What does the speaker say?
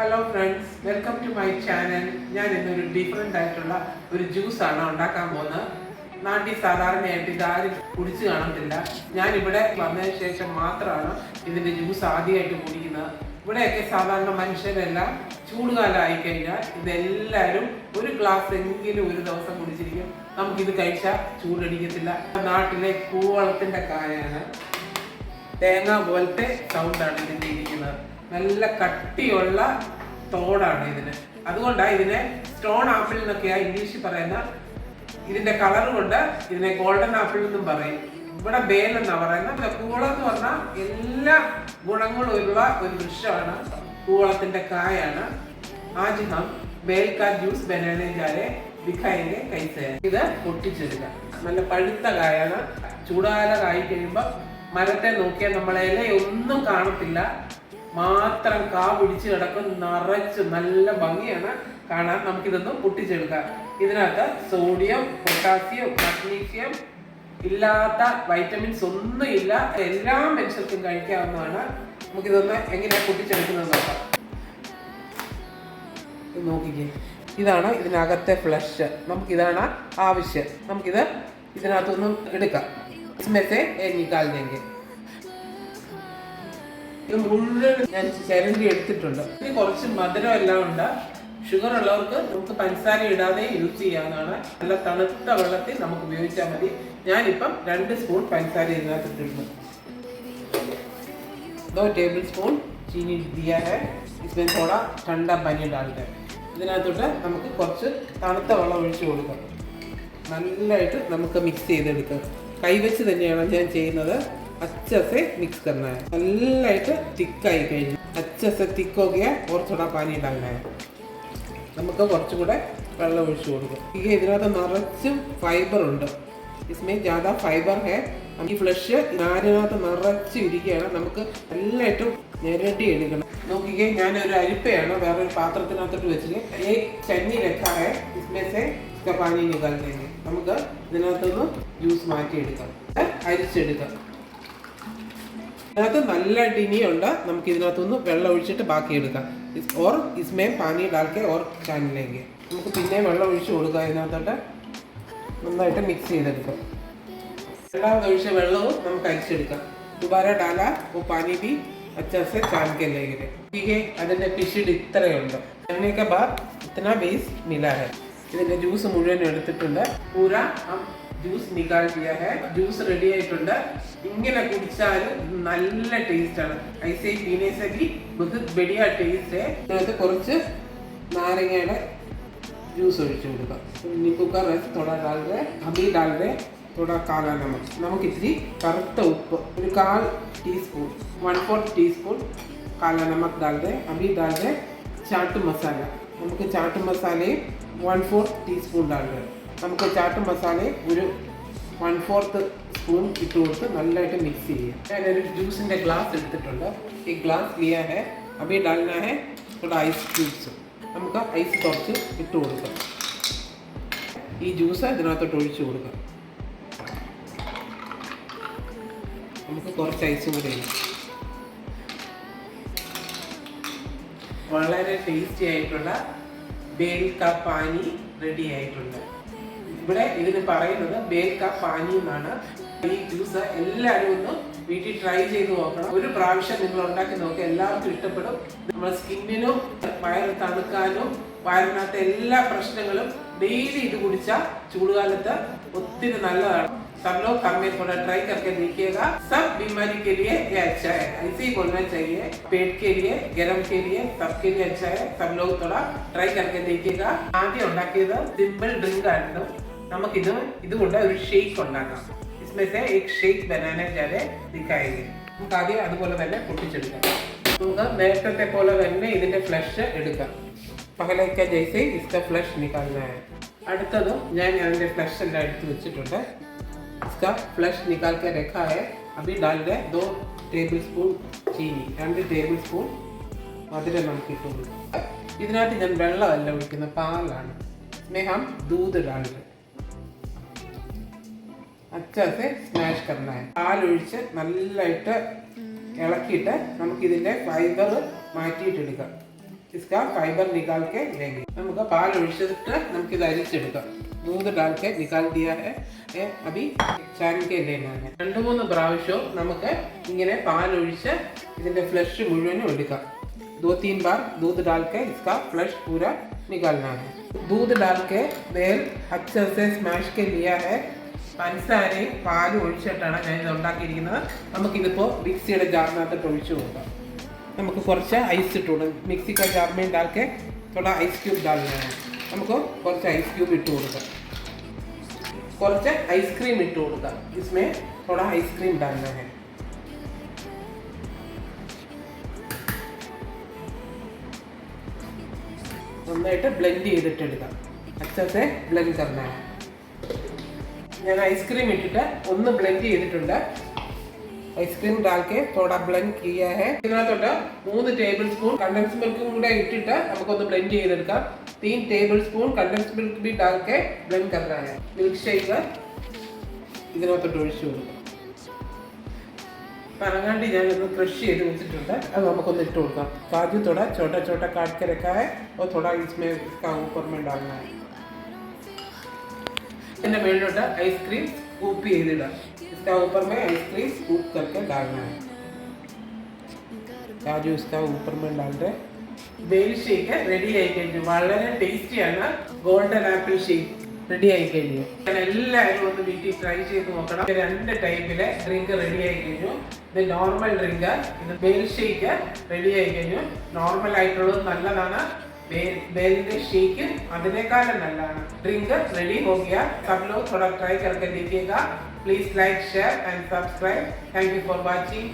Hello friends, welcome to my channel. ഞാൻ ഇന്നൊരു different ആയിട്ടുള്ള ഒരു ജ്യൂസാണ് ഉണ്ടാക്കാൻ പോകുന്നത്. നാട്ടിൽ സാധാരണയായിട്ട് ഇതാരും കുടിച്ചു കാണത്തില്ല. ഞാനിവിടെ വന്നതിന് ശേഷം മാത്രമാണ് ഇതിൻ്റെ ജ്യൂസ് ആദ്യമായിട്ട് കുടിക്കുന്നത്. ഇവിടെയൊക്കെ സാധാരണ മനുഷ്യരെല്ലാം ചൂടുകാലം ആയിക്കഴിഞ്ഞാൽ ഇതെല്ലാവരും ഒരു ഗ്ലാസ് എങ്കിലും ഒരു ദിവസം കുടിച്ചിരിക്കും. നമുക്കിത് കഴിച്ചാൽ ചൂടടിക്കത്തില്ല. നാട്ടിലെ കൂവളത്തിൻ്റെ കായാണ്. തേങ്ങ പോലത്തെ സൗണ്ടാണ് ഇതിൻ്റെ ഇരിക്കുന്നത്. നല്ല കട്ടിയുള്ള തോടാണ് ഇതിന്. അതുകൊണ്ടാണ് ഇതിനെ സ്റ്റോൺ ആപ്പിൾ എന്നൊക്കെയാണ് ഇംഗ്ലീഷിൽ പറയുന്ന. ഇതിന്റെ കളർ കൊണ്ട് ഇതിനെ ഗോൾഡൻ ആപ്പിൾ എന്നും പറയും. ഇവിടെ ബേൽ എന്നാണ് പറയുന്നത്. കൂവളം എന്ന് പറഞ്ഞാൽ എല്ലാ ഗുണങ്ങളും ഉള്ള ഒരു വൃക്ഷമാണ്. കൂവളത്തിന്റെ കായാണ്. ആജ് ഹം ബേൽ കാ ജ്യൂസ് ബനാനെ ജാരെ ദിഖായെങ്കിൽ കൈസേ. ഇത് പൊട്ടിച്ചെടുക്കുക. നല്ല പഴുത്ത കായാണ്. ചൂടാല കായി കഴിയുമ്പോൾ മരത്തെ നോക്കിയാൽ നമ്മളെ ഇലയൊന്നും കാണത്തില്ല, മാത്രം കാ പിടിച്ച് കിടക്കും, നിറച്ച് നല്ല ഭംഗിയാണ് കാണാൻ. നമുക്കിതൊന്നും പൊട്ടിച്ചെടുക്കാം. ഇതിനകത്ത് സോഡിയം, പൊട്ടാസ്യം, മഗ്നീഷ്യം ഇല്ലാത്ത വൈറ്റമിൻസ് ഒന്നും ഇല്ല. എല്ലാ മനുഷ്യർക്കും കഴിക്കാവുന്നതാണ്. നമുക്കിതൊന്ന് എങ്ങനെയാണ് പൊട്ടിച്ചെടുക്കുന്നത് നോക്കാം. നോക്കിക്കേ, ഇതാണ് ഇതിനകത്തെ ഫ്ലഷ്. നമുക്കിതാണ് ആവശ്യം. നമുക്കിത് ഇതിനകത്തൊന്നും എടുക്കാം. इसमें निकाल देंगे. ഇത് മുഴുവൻ ഞാൻ ചിരണ്ടി എടുത്തിട്ടുണ്ട്. ഇനി കുറച്ച് മധുരം എല്ലാം ഉണ്ട്. ഷുഗർ ഉള്ളവർക്ക് നമുക്ക് പഞ്ചസാര ഇടാതെ യൂസ് ചെയ്യാവുന്നതാണ്. നല്ല തണുത്ത വെള്ളത്തിൽ നമുക്ക് ഉപയോഗിച്ചാൽ മതി. ഞാനിപ്പം 2 സ്പൂൺ പഞ്ചസാര ഇതിനകത്ത് ഇട്ടിരുന്നു. 2 ടേബിൾ സ്പൂൺ ചീനി ദിയാ ഹെ. इसमें थोड़ा ठंडा पानी डालते हैं. ഇതിനകത്തോട്ട് നമുക്ക് കുറച്ച് തണുത്ത വെള്ളം ഒഴിച്ച് കൊടുക്കാം. നല്ലതായിട്ട് നമുക്ക് മിക്സ് ചെയ്തെടുക്കാം. കൈവച്ച് തന്നെയാണ് ഞാൻ ചെയ്യുന്നത്. अच्छे मिक्स करना है. നല്ലതായിട്ട് തിക്കായി കഴിഞ്ഞു. अच्छे തിക്ക് हो गया और थोड़ा पानी डालना है. നമുക്ക് കുറച്ചുകൂടെ വെള്ളം ഒഴിച്ചു കൊടുക്കും. ഇതിനകത്ത് നിറച്ചും ഫൈബർ ഉണ്ട്. इसमें ज़्यादा फाइबर है. ഈ ഫ്ലഷ് നാരിനകത്ത് നിറച്ച് ഇരിക്കുകയാണ്. നമുക്ക് നല്ലതായിട്ടും ഞെരടി എടുക്കണം. നോക്കിക്കേ, ഞാനൊരു അരിപ്പയാണ് വേറൊരു പാത്രത്തിനകത്തോട്ട് വെച്ചിട്ട് ചന്നി രക്കാറെ इसमें से इसका पानी निकाल देंगे. നമുക്ക് ഇതിനകത്തുനിന്ന് ജ്യൂസ് മാറ്റിയെടുക്കാം, അരിച്ചെടുക്കാം. ഇതിനകത്ത് നല്ല ഡിനിയുണ്ട്. നമുക്ക് ഇതിനകത്തുനിന്ന് വെള്ളം ഒഴിച്ചിട്ട് ബാക്കി എടുക്കാം. ഓർ ഇസ്മേ പാനി ഡാൽക്കെ ഓർ ചാനിലേക്ക് നമുക്ക് പിന്നെ വെള്ളം ഒഴിച്ച് കൊടുക്കാം. ഇതിനകത്തോട്ട് നന്നായിട്ട് മിക്സ് ചെയ്തെടുക്കാം. രണ്ടാമത് ഒഴിച്ച വെള്ളവും നമുക്ക് അരിച്ചെടുക്കാം. ദുബാര ഡാല ഓ പാനി ബി അച്ചാസെ ചാൻകല്ലേക്ക്. അതിൻ്റെ പിശിഡ് ഇത്രയുണ്ട്. അതിനൊക്കെ ബാദ് ഇത്ര ബേസ് മിലാ ഹെ. ഇതിൻ്റെ ജ്യൂസ് മുഴുവൻ എടുത്തിട്ടുണ്ട്. പൂര ജ്യൂസ് നിക്കാൽ ദിയാ ഹെ. ജ്യൂസ് റെഡി ആയിട്ടുണ്ട്. ഇങ്ങനെ കുടിച്ചാൽ നല്ല ടേസ്റ്റാണ്. ഐസേ പീനെ സെ ഭി ബഹുത് ബഡിയ ടേസ്റ്റ്. ഇതിനകത്ത് കുറച്ച് നാരങ്ങയുടെ ജ്യൂസ് ഒഴിച്ചു കൊടുക്കാം. नींबू का रस थोड़ा डाल रहे, अभी डाल रहे थोड़ा काला नमक. നമുക്ക് ഇത്തിരി കറുത്ത ഉപ്പ് ഒരു 1/4 ടീസ്പൂൺ 1/4 ടീസ്പൂൺ काला नमक डाल रहे. अभी डाल रहे चाट मसाला. നമുക്ക് ചാട്ട് മസാലയും 1/4 ടീസ്പൂൺ डाल रहे. നമുക്ക് ചാട്ട് മസാലയും ഒരു 1/4 സ്പൂൺ ഇട്ട് കൊടുത്ത് നല്ലതായിട്ട് മിക്സ് ചെയ്യാം. ഞാനൊരു ജ്യൂസിൻ്റെ ഗ്ലാസ് എടുത്തിട്ടുണ്ട്. ഈ ഗ്ലാസ് ലിയാ ഹെ. അभी डालना है थोड़ा ഐസ് ക്യൂബ്സ്. നമുക്ക് ഐസ് കുറച്ച് ഇട്ട് കൊടുക്കാം. ഈ ജ്യൂസ് ഇതിനകത്തോട്ട് ഒഴിച്ചു കൊടുക്കാം. നമുക്ക് കുറച്ച് ഐസും കൂടെ ഇടാം. വളരെ ടേസ്റ്റി ആയിട്ടുള്ള ബേൽ കാ പാനി റെഡി ആയിട്ടുണ്ട്. ഇവിടെ ഇതിന് പറയുന്നത് ബേൽ കാ പാനി എന്നാണ്. ഈ ജ്യൂസ് എല്ലാവരും ഒന്ന് വീട്ടിൽ ട്രൈ ചെയ്ത് നോക്കണം. ഒരു പ്രാവശ്യം നിങ്ങൾ ഉണ്ടാക്കി നോക്കുക, എല്ലാവർക്കും ഇഷ്ടപ്പെടും. നമ്മുടെ സ്കിന്നിനും വയറ് തണുക്കാനും വയറിനകത്തെ എല്ലാ പ്രശ്നങ്ങളും ഡെയിലി ഇത് കുടിച്ചാൽ ചൂടുകാലത്ത് ഒത്തിരി നല്ലതാണ്. सब लोग घर में थोड़ा ट्राई करके देखिएगा. सब बीमारी के लिए ये अच्छा है. ऐसे ही बोलना चाहिए. पेट के लिए, गर्म के लिए, सबके लिए अच्छा है. सब लोग थोड़ा ट्राई करके देखिएगा. ആദ്യം ഉണ്ടാക്കിയത് സിമ്പിൾ ഡ്രിങ്ക് ആയിരുന്നു. നമുക്കിത് ഇതുകൊണ്ട് ഒരു ഷേക്ക് ഉണ്ടാക്കാം. इसमें से एक शेक बनाने जारे दिखाएंगे. നമുക്ക് ആദ്യം അതുപോലെ തന്നെ പൊട്ടിച്ചെടുക്കാം. നമുക്ക് നേരത്തെ പോലെ തന്നെ ഇതിന്റെ ഫ്ലഷ് എടുക്കാം. പഹലേക്ക ജൈസെ इसका फ्लश निकालना है. അടുത്തതും ഞാൻ അതിന്റെ ഫ്ലഷ് എല്ലാം എടുത്ത് വെച്ചിട്ടുണ്ട്. इसका फ्लश निकाल के रखा है. अभी डाल रहे 2 ടേബിൾ സ്പൂൺ ചീനി, 2 ടേബിൾ സ്പൂൺ മധുരം നമുക്ക് ഇട്ട് കൊടുക്കാം. ഇതിനകത്ത് ഞാൻ വെള്ളമല്ല ഒഴിക്കുന്നത്, പാലാണ്. इसमें हम दूध डाल रहे. अच्छे से स्मैश करना है. പാലൊഴിച്ച് നല്ലതായിട്ട് ഇളക്കിയിട്ട് നമുക്കിതിൻ്റെ ഫൈബർ മാറ്റിയിട്ടെടുക്കാം. इसका फाइबर निकाल के लेंगे. നമുക്ക് പാൽ ഒഴിച്ചിട്ട് നമുക്ക് ഇത് അരിച്ചെടുക്കാം. दूध डाल के निकाल दिया है. अभी छान के लेना है. 2-3 പ്രാവശ്യം നമുക്ക് ഇങ്ങനെ പാൽ ഒഴിച്ച് ഇതിന്റെ ഫ്ലഷ് മുഴുവൻ എടുക്കാം. 2-3 बार दूध डाल के इसका फ्लश पूरा निकालना है. दूध डाल के बेल अच्छे से स्मैश के लिया है. പഞ്ചസാരയും പാലും ഒഴിച്ചിട്ടാണ് ഞാൻ ഇത് ഉണ്ടാക്കിയിരിക്കുന്നത്. നമുക്കിതിപ്പോൾ മിക്സിയുടെ ജാറിനകത്തോട്ട് ഒഴിച്ചു കൊടുക്കാം. നമുക്ക് കുറച്ച് ഐസ് ഇട്ട് കൊടുക്കാം. മിക്സി का जार में डाल के थोड़ा आइस क्यूब डालना है. നമുക്ക് കുറച്ച് ഐസ് ക്യൂബ് ഇട്ട് കൊടുക്കാം. കുറച്ച് ഐസ്ക്രീം ഇട്ട് കൊടുക്കാം. इसमें थोड़ा आइसक्रीम डालना है. നന്നായിട്ട് ബ്ലെൻഡ് ചെയ്തിട്ടെടുക്കാം. अच्छे ബ്ലെൻഡ് करना है. ഞാൻ ഐസ്ക്രീം ഇട്ടിട്ട് ഒന്ന് ബ്ലെൻഡ് ചെയ്തിട്ടുണ്ട്. ഐസ്ക്രീം डाल के थोड़ा ब्लेंड किया है. ഇതിനകത്തോട്ട് 3 ടേബിൾ സ്പൂൺ കണ്ടൻസ് മിൽക്കും കൂടെ ഇട്ടിട്ട് നമുക്കൊന്ന് ബ്ലെൻഡ് ചെയ്തെടുക്കാം. 3 ടേബിൾ സ്പൂൺ കണ്ടൻസ് മിൽക്ക് भी डाल के ब्लेंड करना है. മിൽക്ക് ഷേക്ക് ഇതിനകത്തോട്ട് ഒഴിച്ചു കൊടുക്കാം. പനങ്ങാണ്ടി ഞാനൊന്ന് ക്രഷ് ചെയ്ത് വെച്ചിട്ടുണ്ട്. അത് നമുക്കൊന്ന് ഇട്ട് കൊടുക്കാം. काजू थोड़ा छोटा छोटा काट के रखा है और थोड़ा इसमें इसका ऊपर में डालना है. इसके മേളിലോട്ട് ഐസ്ക്രീം സ്കൂപ്പ് ചെയ്തിടാം. इसका ऊपर में आइसक्रीम स्कूप करके डालना है. काजू इसका ऊपर में डाल रहे. बेल ഷേക്ക് റെഡി ആയി കഴിഞ്ഞു. വളരെ ടേസ്റ്റിയാണ് ഗോൾഡൻ ആപ്പിൾ ഷേക്ക് റെഡി ആയി കഴിഞ്ഞു. ഞാൻ എല്ലാവരും ഒന്ന് വീട്ടിൽ ട്രൈ ചെയ്ത് നോക്കണം. 2 ടൈപ്പിലെ ഡ്രിങ്ക് റെഡി ആയി കഴിഞ്ഞു. ഇത് നോർമൽ ഡ്രിങ്ക്, ഇത് ബേൽ ഷേക്ക് റെഡി ആയി കഴിഞ്ഞു. നോർമൽ ആയിട്ടുള്ളത് നല്ലതാണ്. बेल शेक അതിനേക്കാളും നല്ലതാണ്. ड्रिंक रेडी हो गया. सब लोग थोड़ा ट्राई करके देखिएगा. Please like share and subscribe. Thank you for watching.